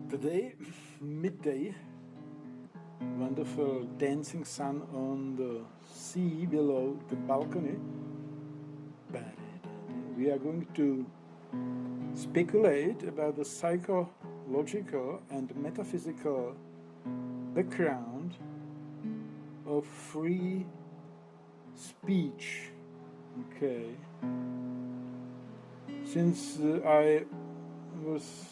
Today, midday, wonderful dancing sun on the sea below the balcony. We are going to speculate about the psychological and metaphysical background of free speech. Okay. Since I was,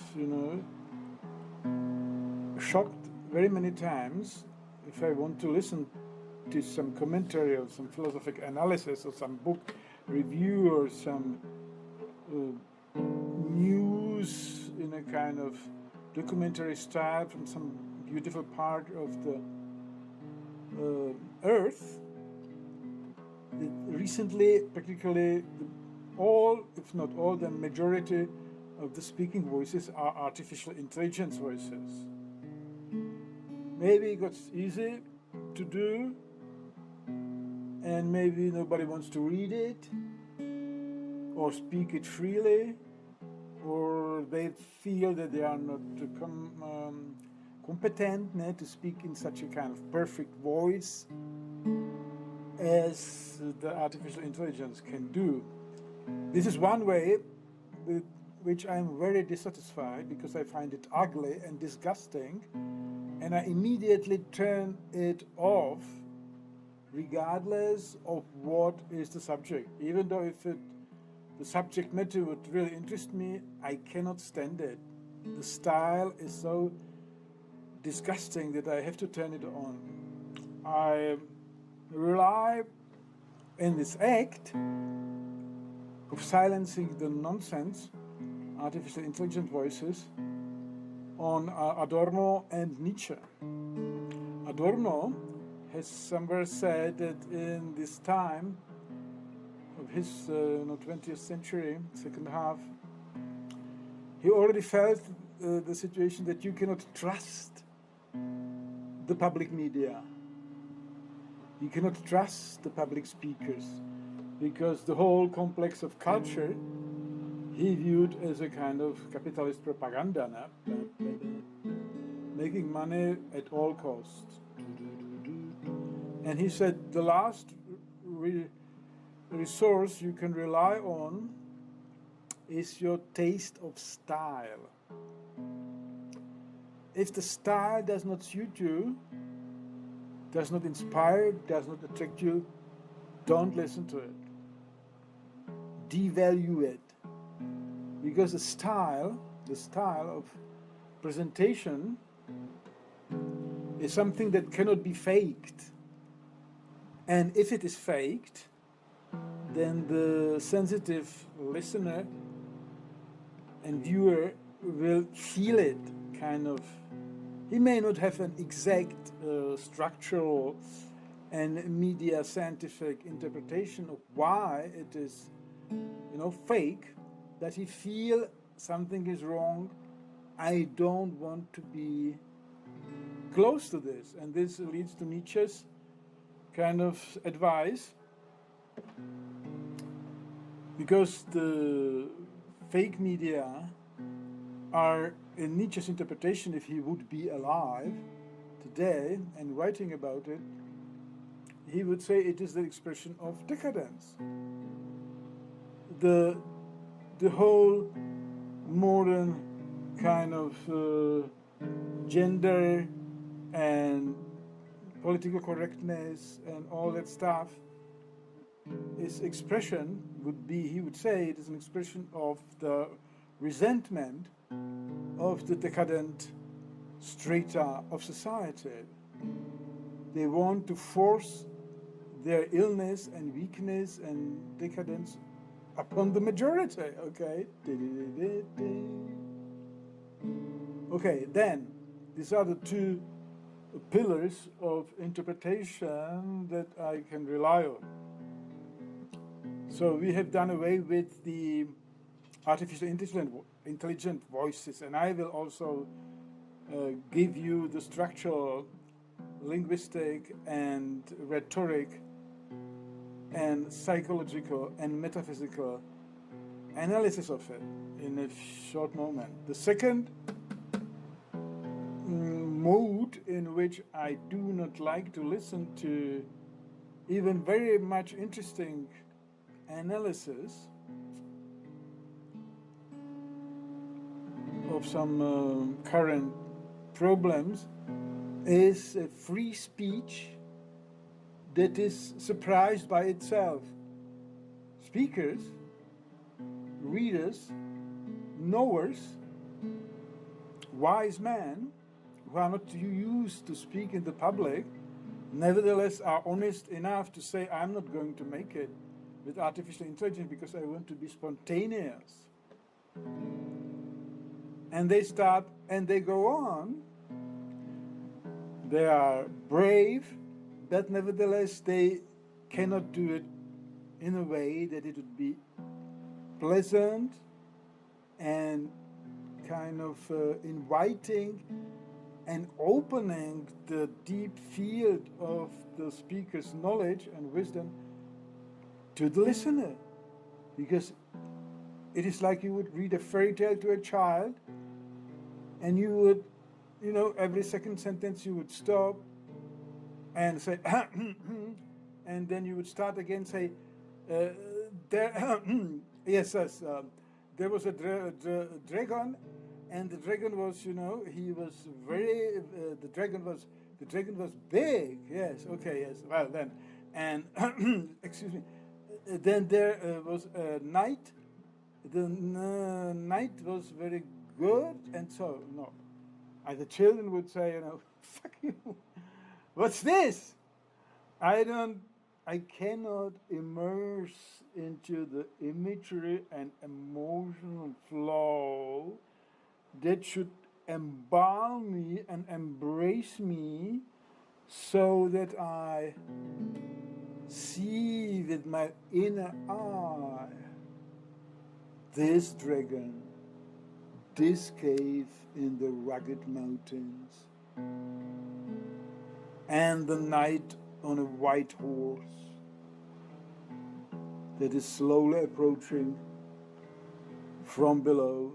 shocked very many times if I want to listen to some commentary or some philosophic analysis or some book review or some news in a kind of documentary style from some beautiful part of the earth. Recently, practically all, if not all, the majority of the speaking voices are artificial intelligence voices. Maybe it got easy to do, and maybe nobody wants to read it or speak it freely, or they feel that they are not competent to speak in such a kind of perfect voice as the artificial intelligence can do. This is one way with which I am very dissatisfied because I find it ugly and disgusting, and I immediately turn it off regardless of what is the subject. Even though if the subject matter would really interest me, I cannot stand it. The style is so disgusting that I have to turn it on. I rely in this act of silencing the nonsense, artificial intelligent voices, on Adorno and Nietzsche. Adorno has somewhere said that in this time of his 20th century, second half, he already felt the situation that you cannot trust the public media. You cannot trust the public speakers because the whole complex of culture he viewed as a kind of capitalist propaganda, making money at all costs. And he said the last resource you can rely on is your taste of style. If the style does not suit you, does not inspire, does not attract you, don't listen to it. Devalue it. Because the style of presentation is something that cannot be faked. And if it is faked, then the sensitive listener and viewer will feel it, kind of. He may not have an exact structural and media scientific interpretation of why it is, fake, that he feel something is wrong. I don't want to be close to this. And this leads to Nietzsche's kind of advice, because the fake media are, in Nietzsche's interpretation, if he would be alive today and writing about it, he would say it is the expression of decadence. The whole modern kind of gender and political correctness and all that stuff is expression, he would say it is an expression of the resentment of the decadent strata of society. They want to force their illness and weakness and decadence upon the majority, okay? Okay, then, these are the two pillars of interpretation that I can rely on. So we have done away with the artificial intelligent voices, and I will also give you the structural, linguistic, and rhetoric, and psychological and metaphysical analysis of it in a short moment. The second mood in which I do not like to listen to even very much interesting analysis of some current problems, is a free speech that is surprised by itself. Speakers, readers, knowers, wise men who are not used to speak in the public, nevertheless are honest enough to say, I'm not going to make it with artificial intelligence because I want to be spontaneous. And they start, and they go on. They are brave, but nevertheless they cannot do it in a way that it would be pleasant and kind of inviting and opening the deep field of the speaker's knowledge and wisdom to the listener. Because it is like you would read a fairy tale to a child, and you would, every second sentence you would stop and say, and then you would start again, say, there, yes, there was a dragon, and the dragon was, he was very, the dragon was big, yes, okay, yes, well then, and, excuse me, then there was a knight, the knight was very good, and so, no, the children would say, fuck you, what's this? I cannot immerse into the imagery and emotional flow that should embalm me and embrace me so that I see with my inner eye this dragon, this cave in the rugged mountains, and the knight on a white horse that is slowly approaching from below.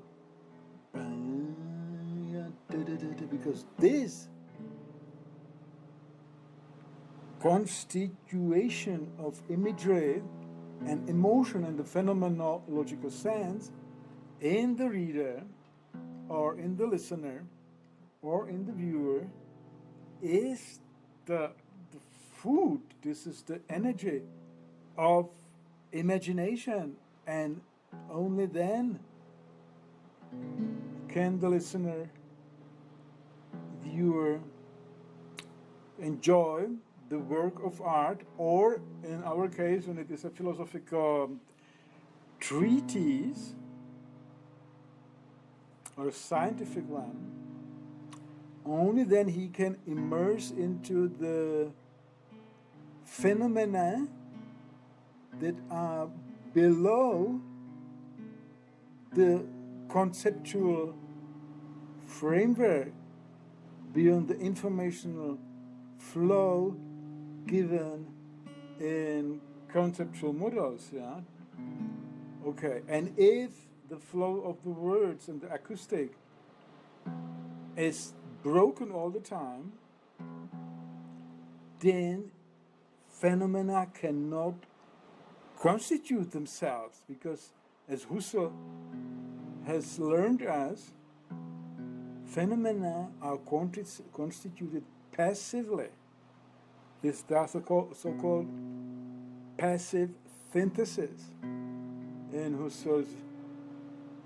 Because this constitution of imagery and emotion in the phenomenological sense in the reader or in the listener or in the viewer is the food, this is the energy of imagination, and only then can the listener, viewer, enjoy the work of art, or in our case, when it is a philosophical treatise or a scientific one, only then he can immerse into the phenomena that are below the conceptual framework, beyond the informational flow given in conceptual models, yeah? Okay, and if the flow of the words and the acoustic is broken all the time, then phenomena cannot constitute themselves, because as Husserl has learned us, phenomena are constituted passively. This so-called passive synthesis in Husserl's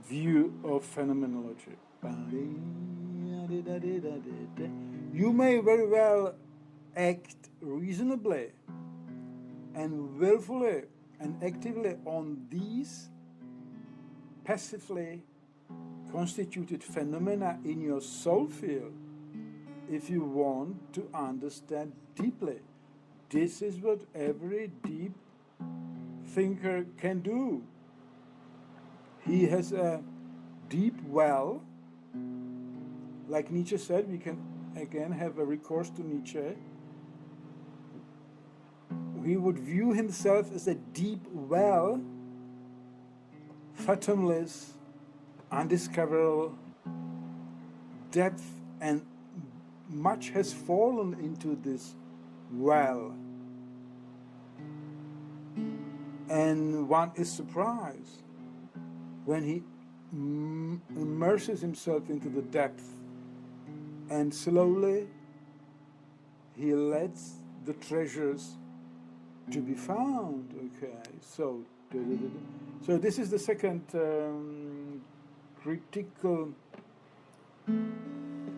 view of phenomenology. You may very well act reasonably and willfully and actively on these passively constituted phenomena in your soul field if you want to understand deeply. This is what every deep thinker can do. He has a deep well, like Nietzsche said. We can again have a recourse to Nietzsche. He would view himself as a deep well, fathomless, undiscoverable depth and much has fallen into this well. And one is surprised when he immerses himself into the depth, and slowly he lets the treasures to be found. Okay, so this is the second critical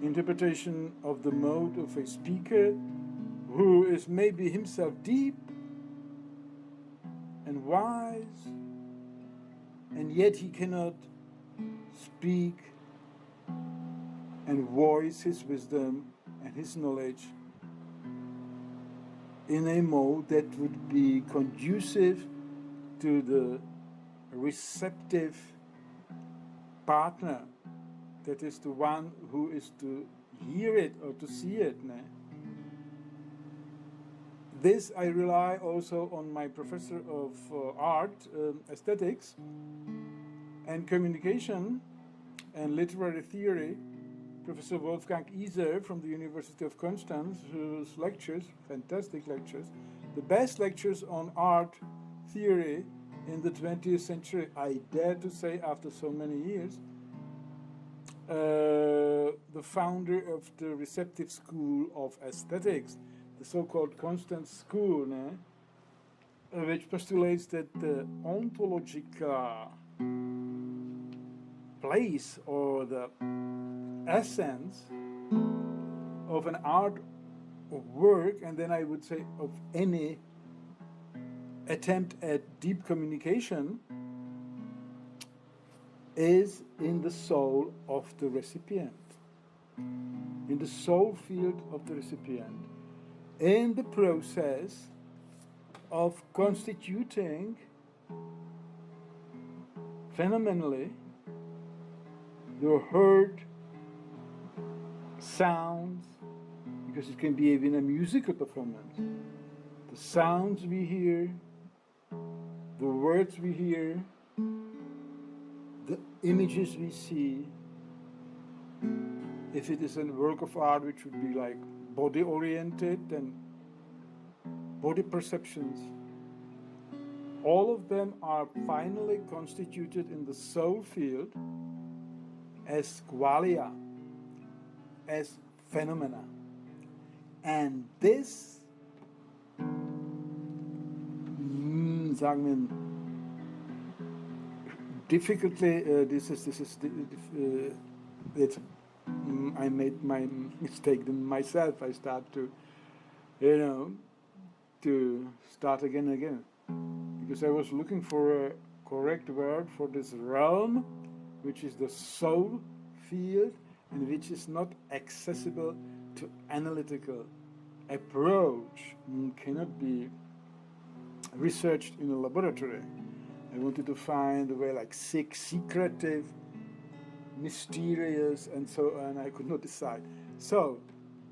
interpretation of the mode of a speaker who is maybe himself deep and wise, and yet he cannot speak and voice his wisdom and his knowledge in a mode that would be conducive to the receptive partner, that is the one who is to hear it or to see it. This I rely also on my professor of art, aesthetics, and communication and literary theory, Professor Wolfgang Iser from the University of Constance, whose lectures, fantastic lectures, the best lectures on art theory in the 20th century, I dare to say after so many years, the founder of the receptive school of aesthetics, the so-called Constance school, which postulates that the ontological place or the essence of an art of work, and then I would say of any attempt at deep communication, is in the soul of the recipient, in the soul field of the recipient, in the process of constituting phenomenally the heard sounds, because it can be even a musical performance. The sounds we hear, the words we hear, the images we see. If it is a work of art which would be like body-oriented, then body perceptions. All of them are finally constituted in the soul field as qualia, as phenomena. And this, sagen wir, difficultly, I made my mistake myself. I start to, to start again and again. Because I was looking for a correct word for this realm, which is the soul field, and which is not accessible to analytical approach, cannot be researched in a laboratory. I wanted to find a way like secretive, mysterious, and so on. I could not decide. So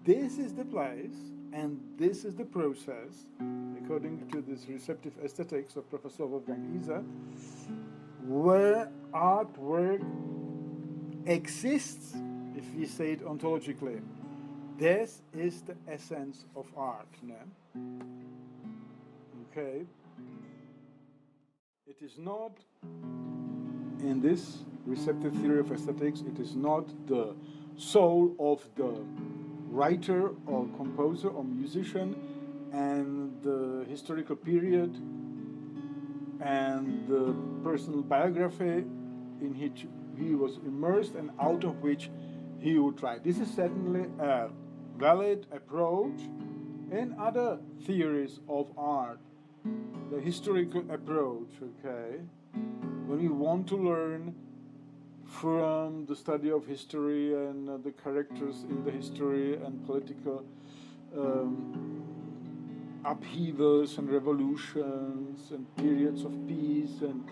this is the place, and this is the process, according to this receptive aesthetics of Professor Wolfgang Iser, where artwork exists, if we say it ontologically. This is the essence of art. Okay? It is not, in this receptive theory of aesthetics, it is not the soul of the writer or composer or musician and the historical period and the personal biography in which he was immersed and out of which he would write. This is certainly a valid approach in other theories of art. The historical approach, okay? When you want to learn from the study of history and the characters in the history and political upheavals and revolutions and periods of peace and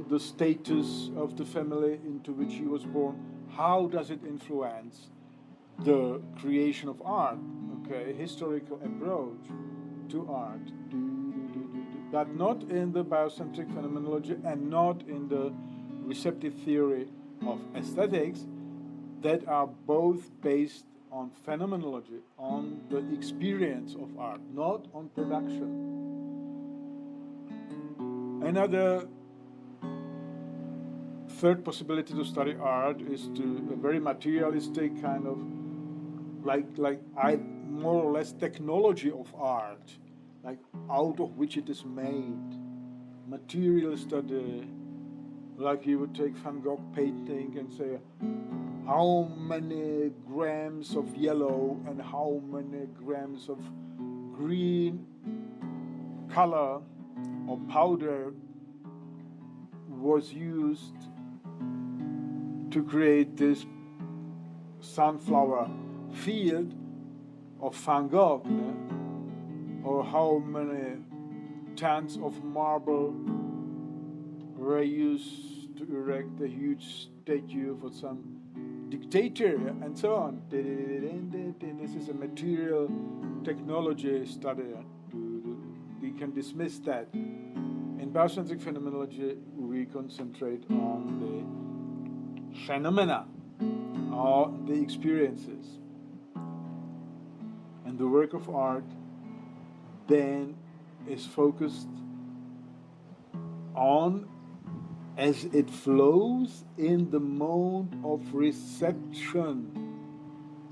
the status of the family into which he was born, how does it influence the creation of art? Okay, historical approach to art. But not in the biocentric phenomenology and not in the receptive theory of aesthetics that are both based on phenomenology, on the experience of art, not on production. Another third possibility to study art is to a very materialistic kind of more or less technology of art, like out of which it is made. Material study, like you would take Van Gogh painting and say how many grams of yellow and how many grams of green color or powder was used to create this sunflower field of Van Gogh, or how many tons of marble were used to erect a huge statue for some dictator, and so on. This is a material technology study. We can dismiss that. In biocentric phenomenology, we concentrate on the phenomena, or the experiences. And the work of art then is focused on as it flows in the mode of reception.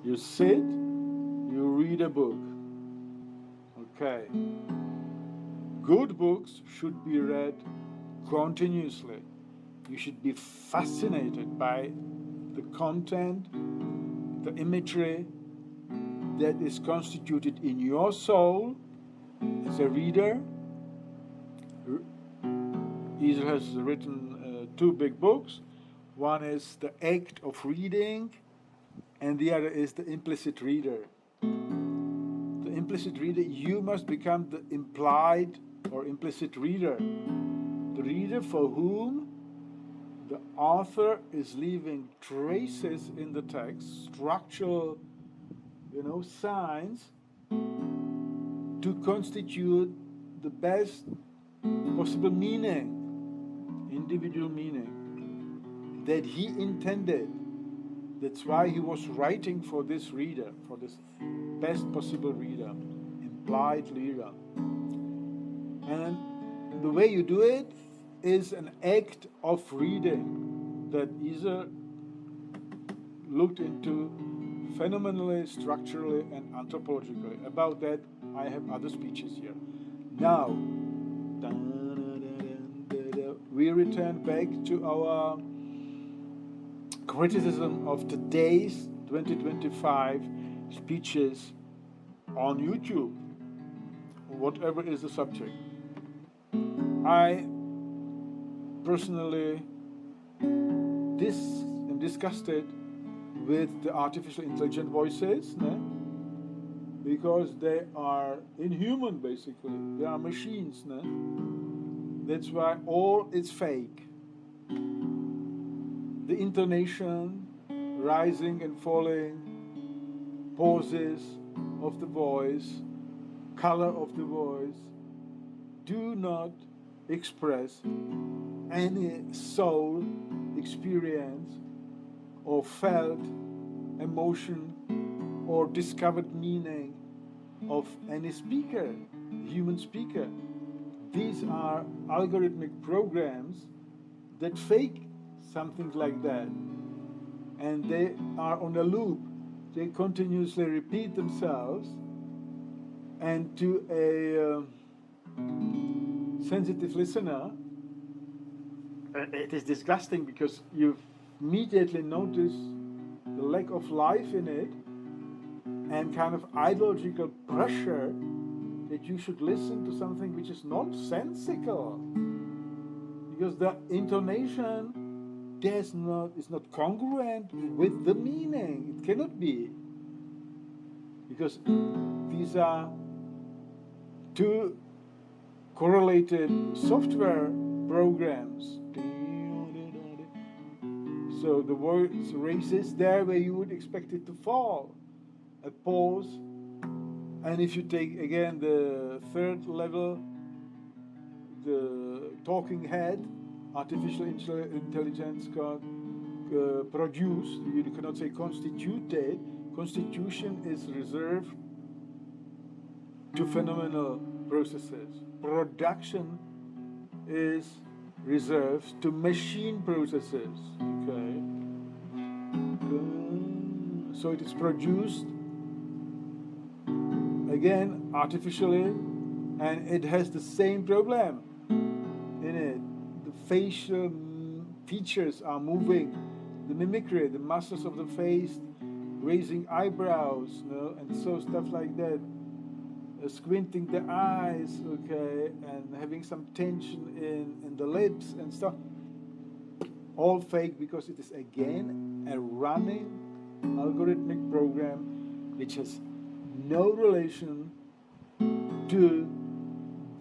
You sit, you read a book. Okay. Good books should be read continuously. You should be fascinated by the content, the imagery that is constituted in your soul as a reader. Iser has written two big books. One is The Act of Reading, and the other is The Implicit Reader. The implicit reader, you must become the implied or implicit reader. The reader for whom the author is leaving traces in the text, structural, signs, to constitute the best possible meaning, individual meaning, that he intended. That's why he was writing for this reader, for this best possible reader, implied reader. And the way you do it is an act of reading that Iser looked into phenomenally, structurally, and anthropologically. About that, I have other speeches here. Now, we return back to our criticism of today's 2025 speeches on YouTube, whatever is the subject. I personally am disgusted with the artificial intelligent voices, because they are inhuman, basically. They are machines. That's why all is fake. The intonation, rising and falling, pauses of the voice, color of the voice, do not express any soul experience or felt emotion or discovered meaning of any speaker, human speaker. These are algorithmic programs that fake something like that, and they are on a loop. They continuously repeat themselves, and to a sensitive listener, it is disgusting, because you immediately notice the lack of life in it and kind of ideological pressure that you should listen to something which is nonsensical, because the intonation is not congruent with the meaning. It cannot be, because these are two correlated software programs. So the voice raises there where you would expect it to fall, a pause. And if you take again the third level, the talking head, artificial intelligence produced, you cannot say constituted, constitution is reserved to phenomenal processes. Production is reserved to machine processes. Okay. So it is produced again artificially, and it has the same problem in it. The facial features are moving, the mimicry, the muscles of the face, raising eyebrows, and so stuff like that. Squinting the eyes, okay, and having some tension in the lips and stuff. All fake, because it is again a running algorithmic program which has no relation to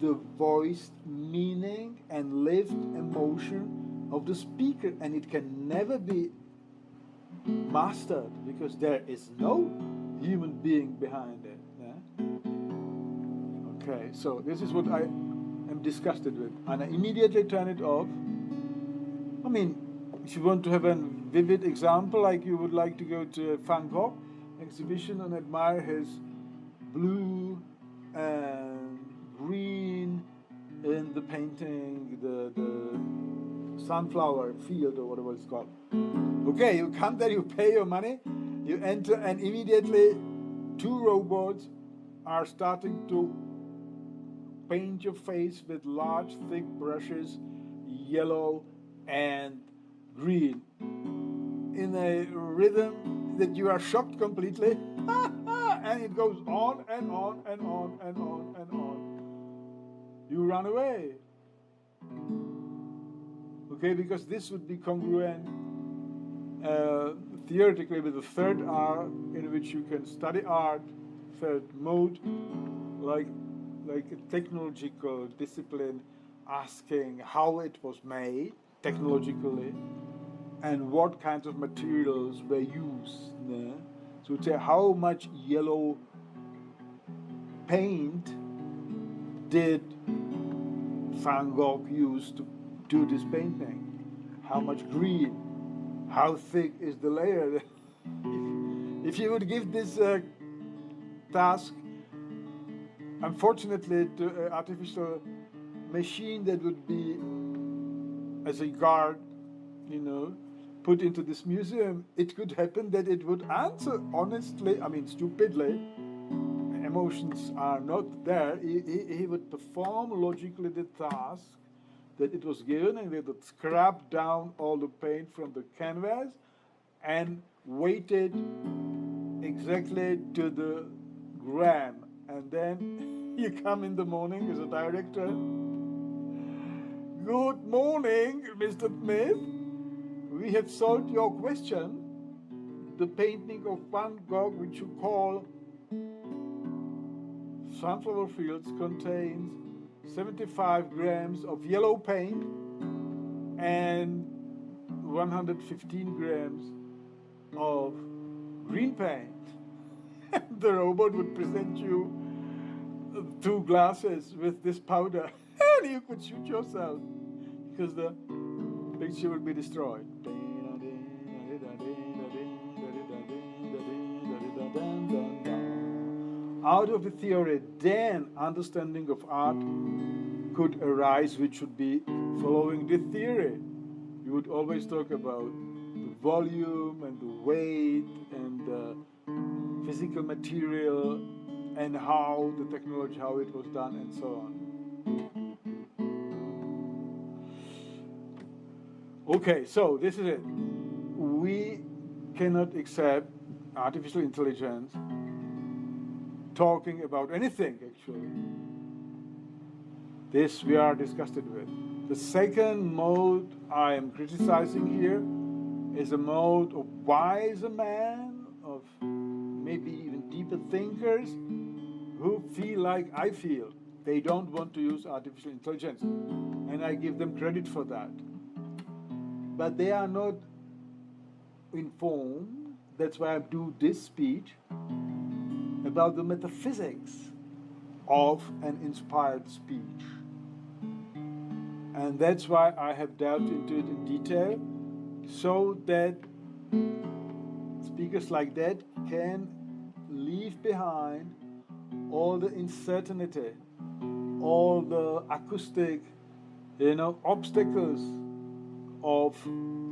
the voiced meaning and lived emotion of the speaker, and it can never be mastered because there is no human being behind it. Yeah? Okay, so this is what I am disgusted with, and I immediately turn it off. I mean, if you want to have a vivid example, like you would like to go to a Van Gogh exhibition and admire his blue and green in the painting, the sunflower field or whatever it's called. Okay, you come there, you pay your money, you enter, and immediately 2 robots are starting to paint your face with large, thick brushes, yellow and green, in a rhythm that you are shocked completely, and it goes on and on and on and on and on. You run away. Okay, because this would be congruent theoretically with the third art, in which you can study art, third mode, like a technological discipline, asking how it was made technologically and what kinds of materials were used. Yeah? So it's how much yellow paint did Van Gogh use to do this painting? How much green? How thick is the layer? If you would give this task, unfortunately, to an artificial machine that would be as a guard, put into this museum, it could happen that it would answer honestly, stupidly. Emotions are not there. He would perform logically the task that it was given, and they would scrap down all the paint from the canvas and weight it exactly to the gram. And then you come in the morning as a director. Good morning, Mr. Smith. We have solved your question. The painting of Van Gogh, which you call Sunflower Fields, contains 75 grams of yellow paint and 115 grams of green paint. The robot would present you 2 glasses with this powder, and you could shoot yourself because the picture would be destroyed. Out of the theory, then understanding of art could arise, which would be following the theory. You would always talk about the volume and the weight and the physical material and how the technology, how it was done, and so on. Okay, so this is it. We cannot accept artificial intelligence talking about anything, actually. This we are disgusted with. The second mode I am criticizing here is a mode of wiser men, of maybe even deeper thinkers, who feel like I feel. They don't want to use artificial intelligence, and I give them credit for that. But they are not informed, that's why I do this speech, about the metaphysics of an inspired speech. And that's why I have delved into it in detail, so that speakers like that can leave behind all the uncertainty, all the acoustic, obstacles of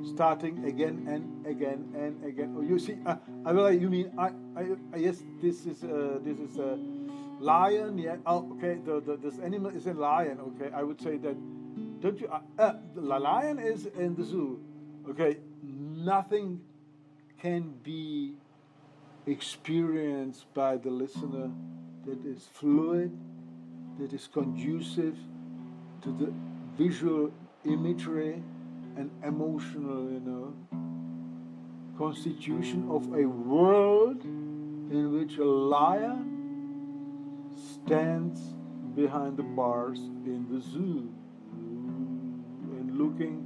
starting again and again and again. Oh, you see, you mean yes, this is a lion. Yeah. Oh, okay. This animal is a lion. Okay. I would say that. Don't you? The lion is in the zoo. Okay. Nothing can be experienced by the listener that is fluid, that is conducive to the visual imagery and emotional, constitution of a world in which a lion stands behind the bars in the zoo and looking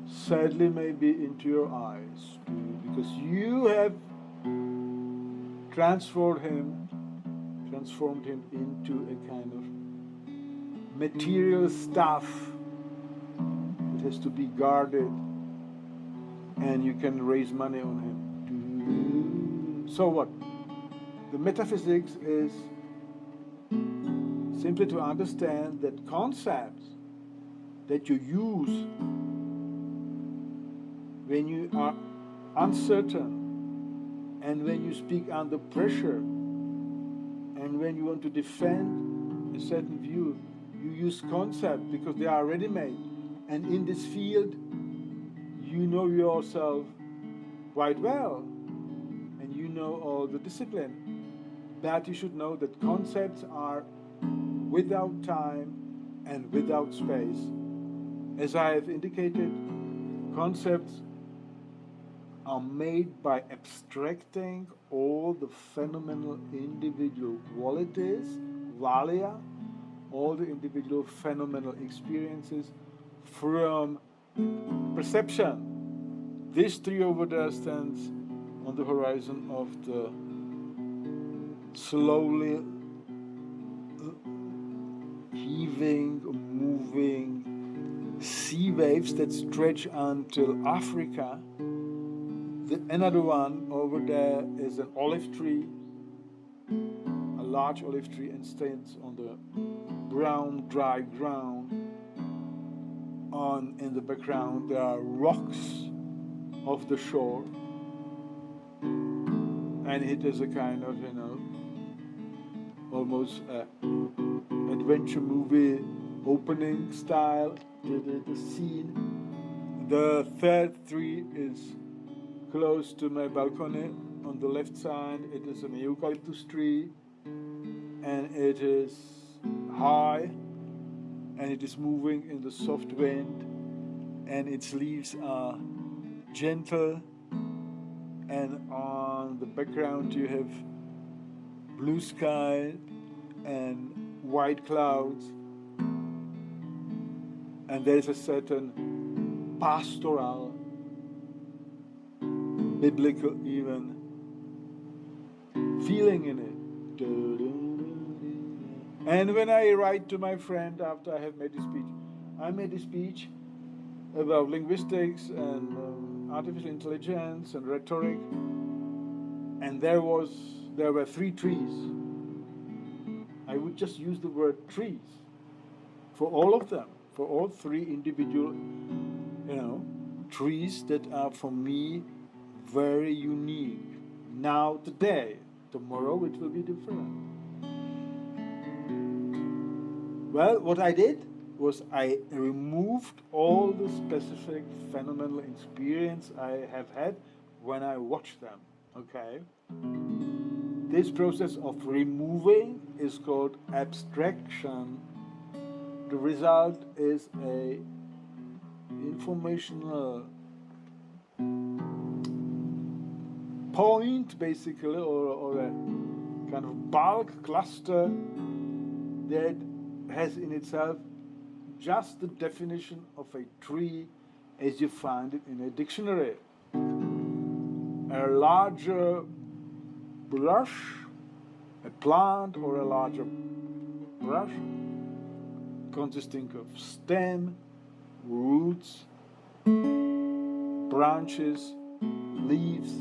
sadly maybe into your eyes because you have transformed him into a kind of material stuff that has to be guarded, and you can raise money on him. So what? The metaphysics is simply to understand that concepts that you use when you are uncertain and when you speak under pressure and when you want to defend a certain view, you use concepts because they are ready-made. And in this field, you know yourself quite well and you know all the discipline. But you should know that concepts are without time and without space. As I have indicated, concepts are made by abstracting all the phenomenal individual qualities, valia, all the individual phenomenal experiences from perception. This tree over there stands on the horizon of the slowly heaving, moving sea waves that stretch until Africa. Another one over there is an olive tree, a large olive tree, and stands on the brown, dry ground. In the background there are rocks off the shore, and it is a kind of, almost adventure movie opening style, the scene. The third tree is close to my balcony. On the left side, it is an eucalyptus tree, and it is high, and it is moving in the soft wind, and its leaves are gentle, and on the background you have blue sky and white clouds, and there is a certain pastoral, biblical even, feeling in it. And when I write to my friend after I have made a speech, I made a speech about linguistics and artificial intelligence and rhetoric, and there were 3 trees. I would just use the word trees for all of them, for all 3 individual, trees that are for me very unique. Now, today, tomorrow it will be different. Well, what I did was I removed all the specific phenomenal experience I have had when I watch them, okay? This process of removing is called abstraction. The result is a informational point, basically, or a kind of bulk cluster that has in itself just the definition of a tree as you find it in a dictionary. A larger brush, a plant or a larger brush consisting of stem, roots, branches, leaves,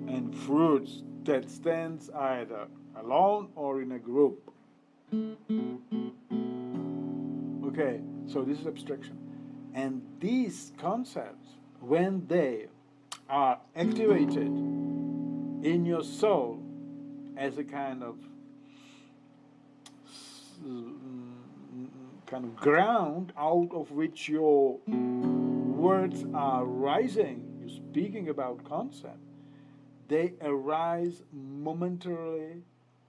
and fruits that stands either alone or in a group. Okay, so this is abstraction. And these concepts, when they are activated in your soul as a kind of ground out of which your words are rising, you're speaking about concept, they arise momentarily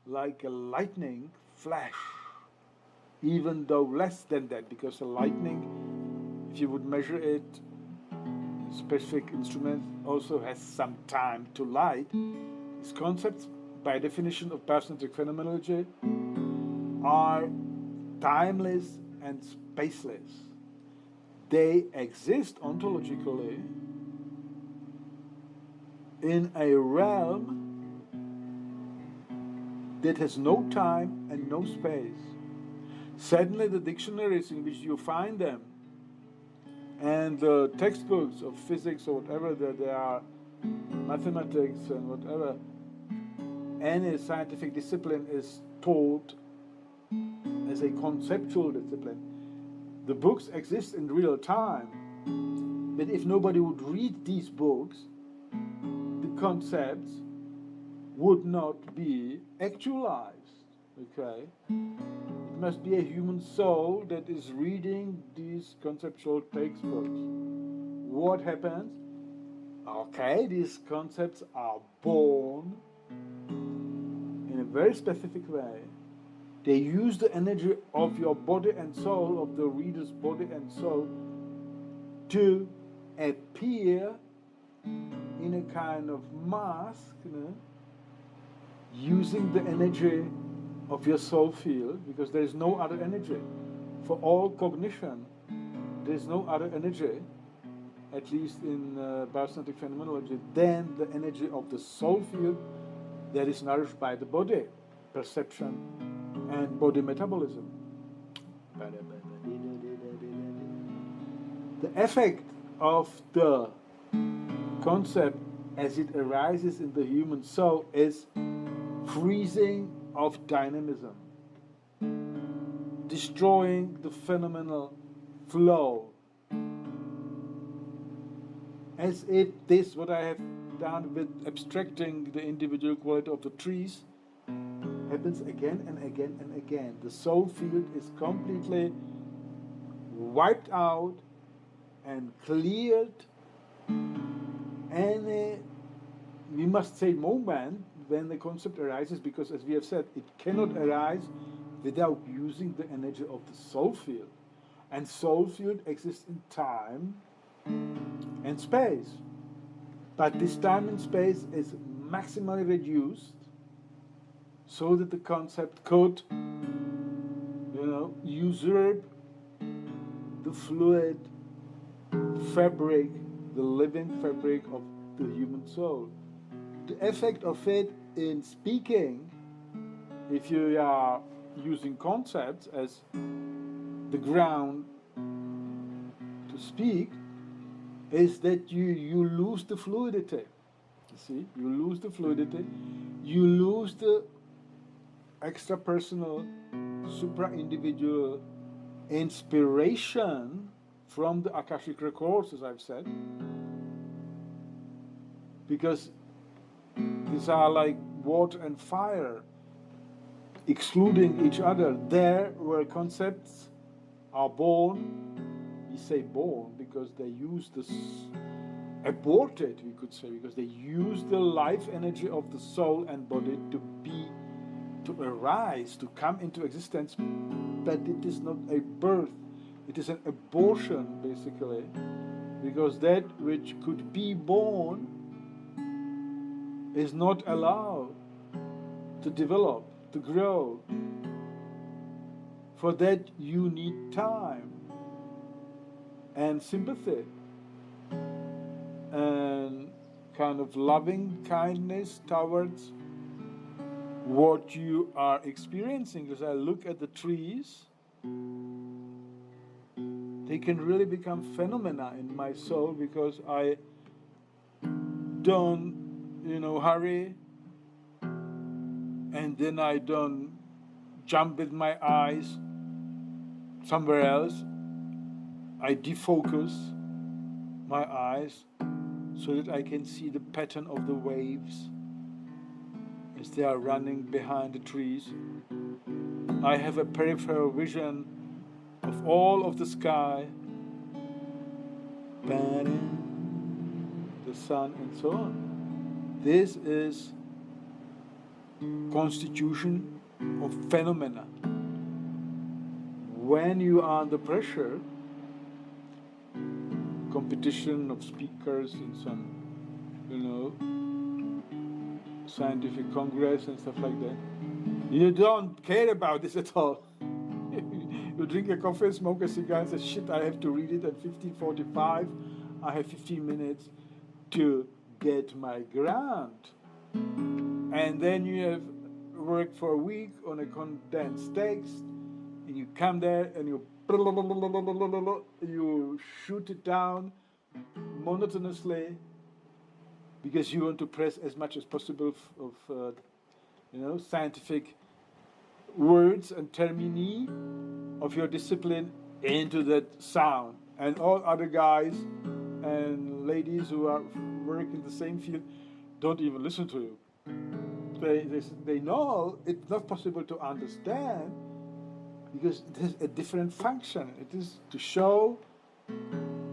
like a lightning flash, even though less than that, because a lightning, if you would measure it, a specific instrument also has some time to light. These concepts, by definition of parasympathetic phenomenology, are timeless and spaceless. They exist ontologically in a realm that has no time and no space. Suddenly the dictionaries in which you find them and the textbooks of physics or whatever that they are, mathematics and whatever, any scientific discipline is taught as a conceptual discipline. The books exist in real time, but if nobody would read these books, the concepts would not be actualized. Okay? It must be a human soul that is reading these conceptual textbooks. What happens? Okay, these concepts are born in a very specific way. They use the energy of your body and soul, of the reader's body and soul, to appear in a kind of mask, using the energy of your soul field, because there is no other energy. For all cognition, there is no other energy, at least in parasympathetic phenomenology, than the energy of the soul field that is nourished by the body, perception, and body metabolism. The effect of the concept as it arises in the human soul is freezing of dynamism, destroying the phenomenal flow. As if this, what I have done with abstracting the individual quality of the trees, happens again and again and again. The soul field is completely wiped out and cleared. Any, we must say, moment when the concept arises, because as we have said, it cannot arise without using the energy of the soul field. And soul field exists in time and space. But this time and space is maximally reduced so that the concept could, usurp the fluid fabric, the living fabric of the human soul. The effect of it in speaking, if you are using concepts as the ground to speak, is that you lose the fluidity. You see, you lose the fluidity, you lose the extra-personal, supra-individual inspiration from the Akashic records, as I've said, because these are like water and fire, excluding each other. There where concepts are born, we say born because they use this, aborted, we could say, because they use the life energy of the soul and body to arise, to come into existence, but it is not a birth, it is an abortion, basically, because that which could be born is not allowed to develop, to grow. For that you need time and sympathy and kind of loving kindness towards what you are experiencing. As I look at the trees, they can really become phenomena in my soul because I don't hurry, and then I don't jump with my eyes somewhere else. I defocus my eyes so that I can see the pattern of the waves as they are running behind the trees. I have a peripheral vision of all of the sky, the sun, and so on. This is constitution of phenomena. When you are under pressure, competition of speakers in some, scientific congress and stuff like that, you don't care about this at all. You drink a coffee, smoke a cigar, and say, shit, I have to read it at 15:45. I have 15 minutes to get my grant. And then you have worked for a week on a condensed text, and you come there and you shoot it down monotonously because you want to press as much as possible of scientific words and termini of your discipline into that sound. And all other guys and ladies who are work in the same field don't even listen to you. They know it's not possible to understand because it has a different function. It is to show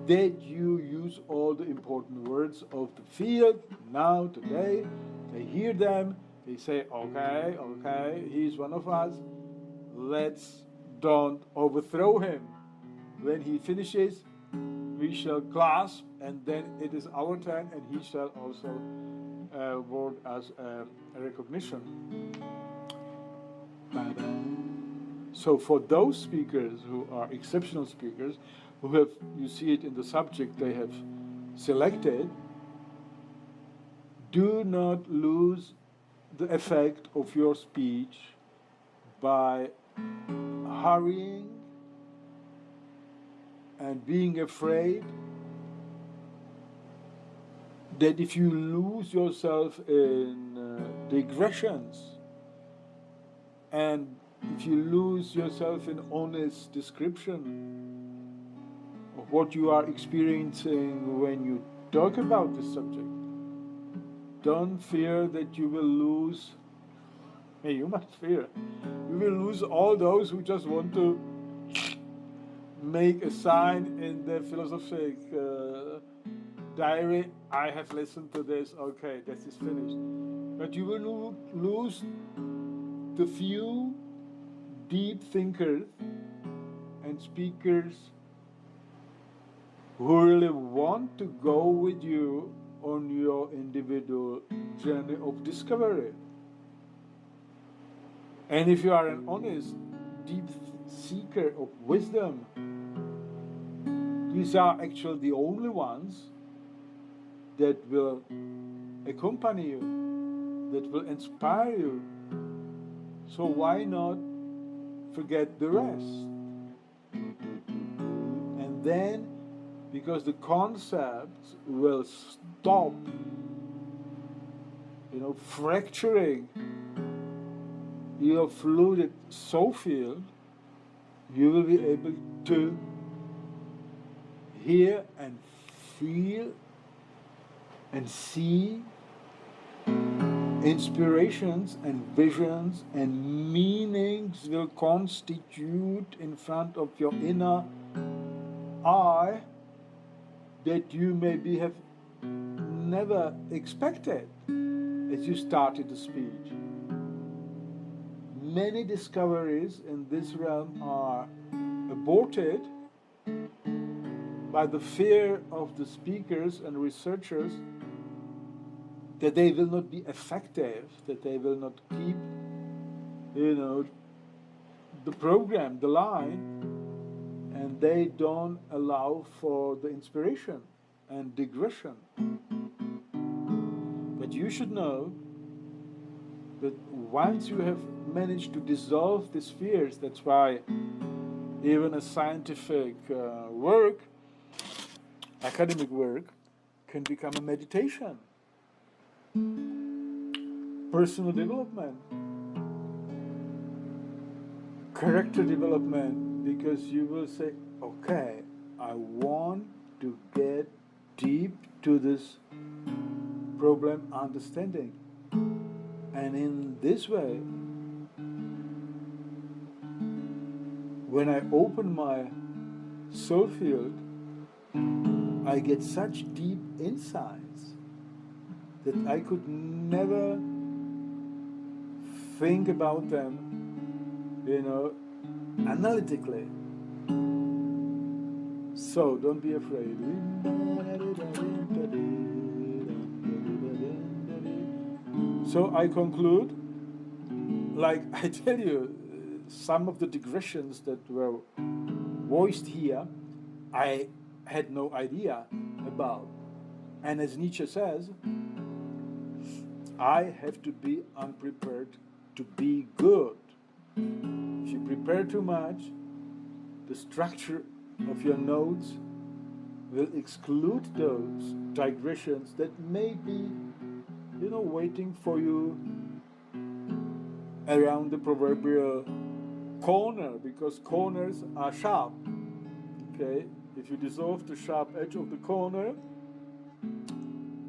that you use all the important words of the field now, today. They hear them, they say, okay, he's one of us. Let's don't overthrow him. When he finishes, we shall clasp, and then it is our turn, and he shall also award us a recognition. So for those speakers who are exceptional speakers, who have, you see it in the subject they have selected, do not lose the effect of your speech by hurrying and being afraid that if you lose yourself in digressions and if you lose yourself in honest description of what you are experiencing when you talk about this subject, don't fear that you will lose. You must fear. You will lose all those who just want to make a sign in their philosophic diary. I have listened to this. Okay, this is finished. But you will lose the few deep thinkers and speakers who really want to go with you on your individual journey of discovery. And if you are an honest, deep seeker of wisdom, these are actually the only ones that will accompany you, that will inspire you. So why not forget the rest? And then, because the concepts will stop, fracturing your fluid soul field, you will be able to hear and feel and see inspirations and visions and meanings will constitute in front of your inner eye that you maybe have never expected as you started the speech. Many discoveries in this realm are aborted by the fear of the speakers and researchers that they will not be effective, that they will not keep, the program, the line, and they don't allow for the inspiration and digression. But you should know that once you have managed to dissolve these fears, that's why even a scientific work, academic work, can become a meditation. personal development, character development, because you will say, okay, I want to get deep to this problem understanding. And in this way, when I open my soul field, I get such deep insights that I could never think about them, analytically. So don't be afraid. So I conclude, like I tell you, some of the digressions that were voiced here, I had no idea about. And as Nietzsche says, I have to be unprepared to be good. If you prepare too much, the structure of your notes will exclude those digressions that may be, waiting for you around the proverbial corner, because corners are sharp. Okay? If you dissolve the sharp edge of the corner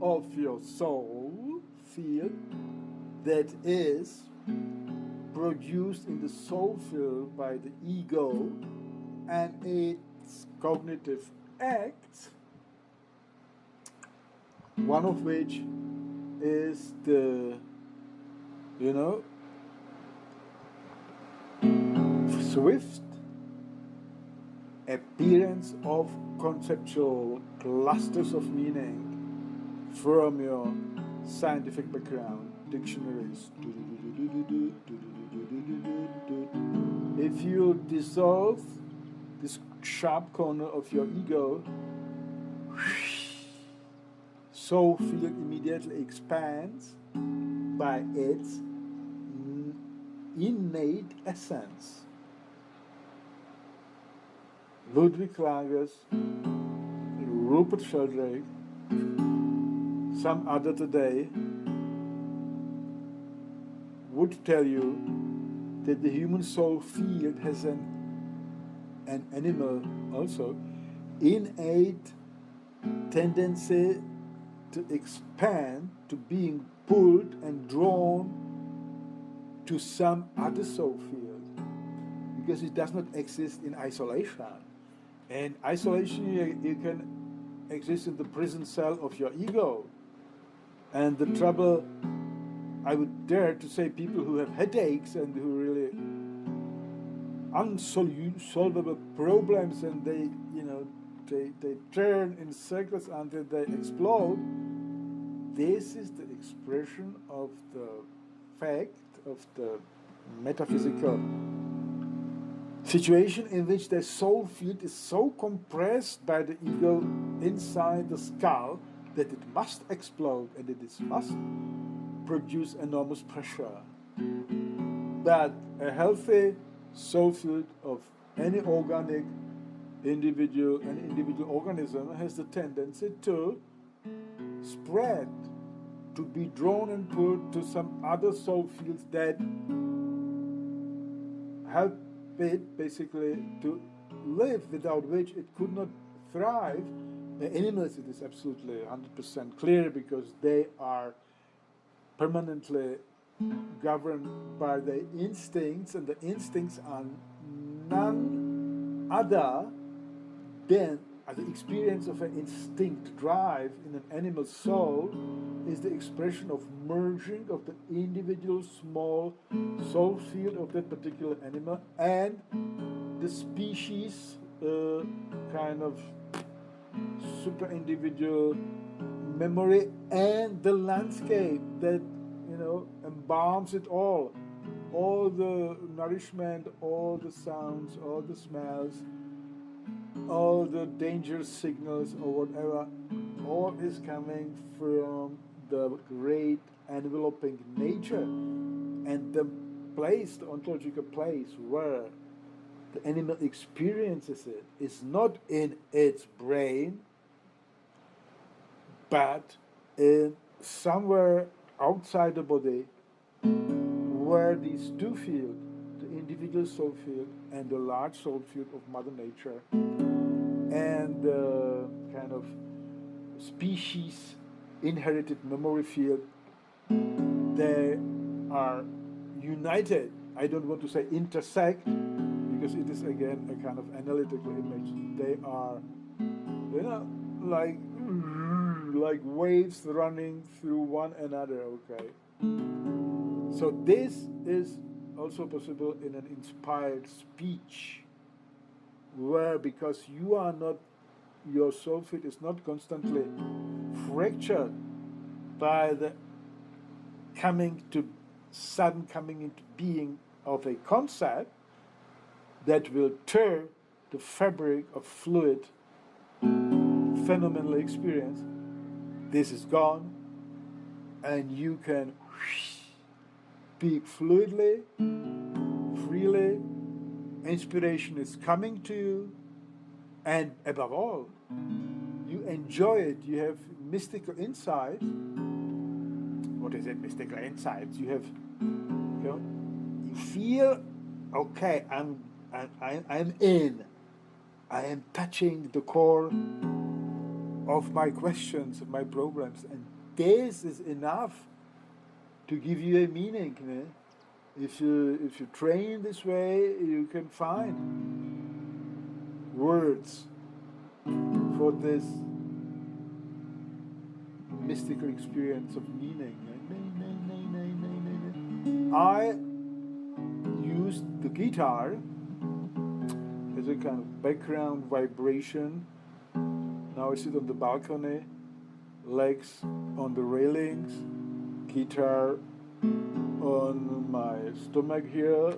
of your soul field that is produced in the soul field by the ego and its cognitive acts, one of which is the, swift appearance of conceptual clusters of meaning from your scientific background, dictionaries. If you dissolve this sharp corner of your ego, soul field immediately expands by its innate essence. Ludwig Klages, Rupert Sheldrake, some other today would tell you that the human soul field has an animal also innate tendency to expand, to being pulled and drawn to some other soul field, because it does not exist in isolation. In isolation, you can exist in the prison cell of your ego. And the trouble, I would dare to say, people who have headaches and who really unsolvable problems, and they turn in circles until they explode. This is the expression of the fact of the metaphysical situation in which the soul field is so compressed by the ego inside the skull that it must explode and it must produce enormous pressure. But a healthy soul field of any organic individual, any individual organism, has the tendency to spread, to be drawn and pulled to some other soul fields that help it basically to live, without which it could not thrive. The animals, it is absolutely 100% clear, because they are permanently governed by their instincts, and the instincts are none other than the experience of an instinct drive in an animal soul is the expression of merging of the individual small soul field of that particular animal and the species kind of super individual memory and the landscape that embalms it all the nourishment, all the sounds, all the smells, all the danger signals or whatever, all is coming from the great enveloping nature. And the place, the ontological place where the animal experiences it is not in its brain, but in somewhere outside the body where these two fields, the individual soul field and the large soul field of Mother Nature, and the kind of species inherited memory field, they are united. I don't want to say intersect, because it is again a kind of analytical image. They are, like waves running through one another, okay? So this is also possible in an inspired speech, where because you are not, your soul field is not constantly fractured by the sudden coming into being of a concept that will tear the fabric of fluid phenomenal experience. This is gone, and you can speak fluidly, freely. Inspiration is coming to you, and above all, you enjoy it. You have mystical insight. What is it, mystical insights? You have, you feel, okay, I'm in. I am touching the core of my questions, of my problems, and this is enough to give you a meaning. If you train this way, you can find words for this mystical experience of meaning. I used the guitar as a kind of background vibration. Now I sit on the balcony, legs on the railings, guitar on my stomach here,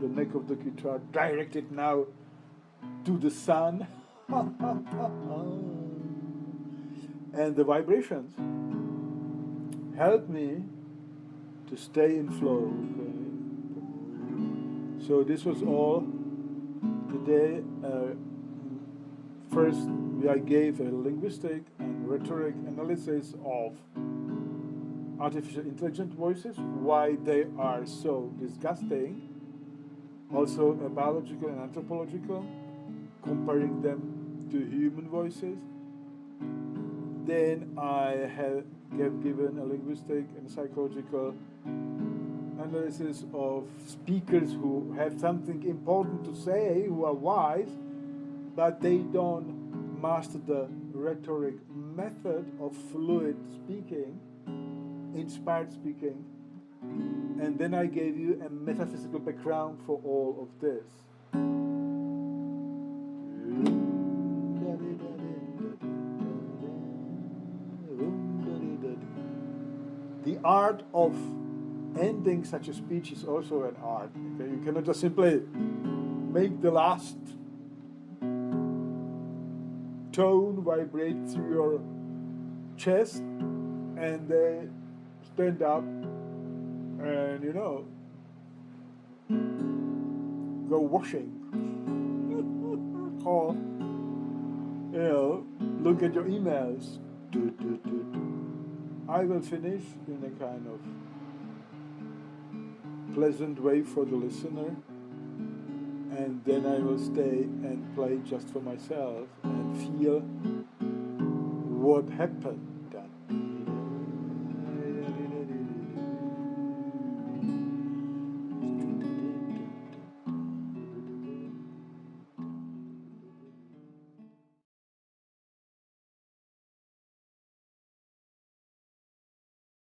the neck of the guitar directed now to the sun. And the vibrations help me to stay in flow. Okay? So this was all today. First, I gave a linguistic and rhetoric analysis of artificial intelligent voices, why they are so disgusting. Also, a biological and anthropological, comparing them to human voices. Then I have given a linguistic and psychological analysis of speakers who have something important to say, who are wise, but they don't master the rhetoric method of fluid speaking, inspired speaking. And then I gave you a metaphysical background for all of this. The art of ending such a speech is also an art. Okay? You cannot just simply make the last tone vibrate through your chest and stand up and, go washing. Or, look at your emails. I will finish in a kind of pleasant way for the listener, and then I will stay and play just for myself and feel what happened